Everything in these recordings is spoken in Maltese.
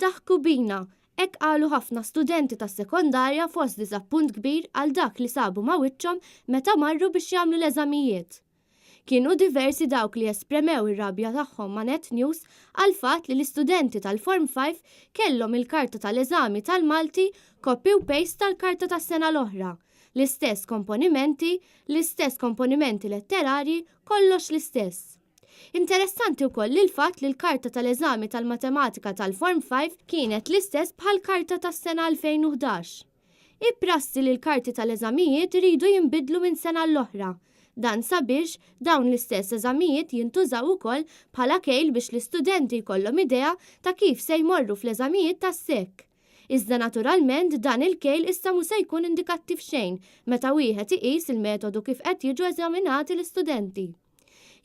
Daħku bina, hekk qalu ħafna studenti tas-sekondarja fost diżappunt kbir għal dak li sabu ma' wiċċhom meta marru biex jagħmlu l-eżamijiet. Kienu diversi dawk li espremew ir-rabja tagħhom ma' Net News għal fatt li l-istudenti tal-Form 5 kellhom il-karta tal-eżami tal-Malti copy u paste tal-karta tas-sena l-oħra. L-istess komponimenti letterari, kollox l-istess. Interessanti wkoll li l-fatt li l-karta tal-eżami tal-matematika tal-Form 5 kienet l-istess bħal karta tas-sena 2011. Ipprassi li l-karti tal-eżamijiet iridu jinbidlu minn sena l-oħra. Dan sabiex dawn l-istess eżamijiet jintużaw ukoll bħala kejl biex l-istudenti jkollhom idea ta' kif se jmorru fl-eżamijiet tas-sekk. Iżda naturalment dan il-kejl issa mhux se jkun indikattiv xejn meta wieħed iqis il-metodu kif qed jiġu eżaminati l-istudenti.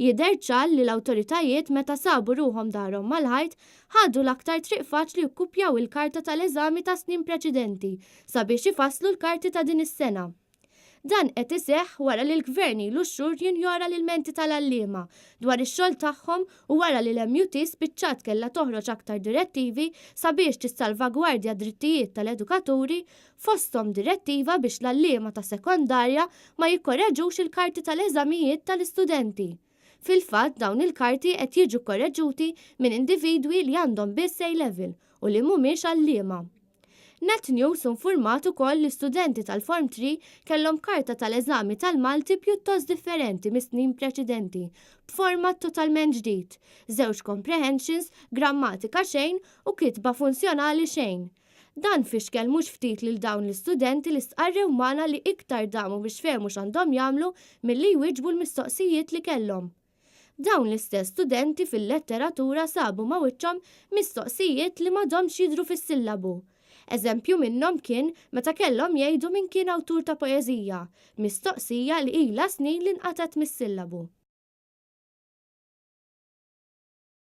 Jidher ċar li l-awtoritajiet meta sabu ruhom darhom mal-ħajt ħadu l-aktar triq faċli jkkupjaw il-karta tal-eżami ta' snin preċedenti sabiex ifasslu l-karti ta' din is-sena. Dan qed iseħħ wara li l-Gvern ilu xhur jinjora l-ilmenti tal-għalliema dwar ix-xogħol tagħhom u wara li l-MUT spiċċat kellha toħroġ aktar direttivi sabiex tissalvagwardja drittijiet tal-edukaturi fosthom direttiva biex l-għalliema ta' sekondarja ma jikkoreġux il-karti tal-eżamijiet tal-istudenti. Fil-fatt dawn il-karti qed jiġu korreġuti minn individwi li għandhom biss A-level u li mhumiex għalliema. Net News infurmat ukoll li studenti tal-Form 3 kellhom karta tal-eżami tal-Malti pjuttost differenti mis-snin preċedenti, b'format totalment ġdid, żewġ comprehensions, grammatika xejn u kitba funzjonali xejn. Dan fixkel mhux ftit lil dawn l-istudenti li stqarrew magħna li iktar damu biex fehmu x'għandhom jagħmlu milli jwieġbu l-mistoqsijiet li kellhom. Dawn l-istess studenti fil-letteratura sabu ma' wiċċhom mistoqsijiet li m'għadhomx jidhru fis-sillabu. Eżempju minnhom kien meta kellhom jgħidu min kien awtur ta' poeżija, mistoqsija li ilha snin li nqatet mis-sillabu.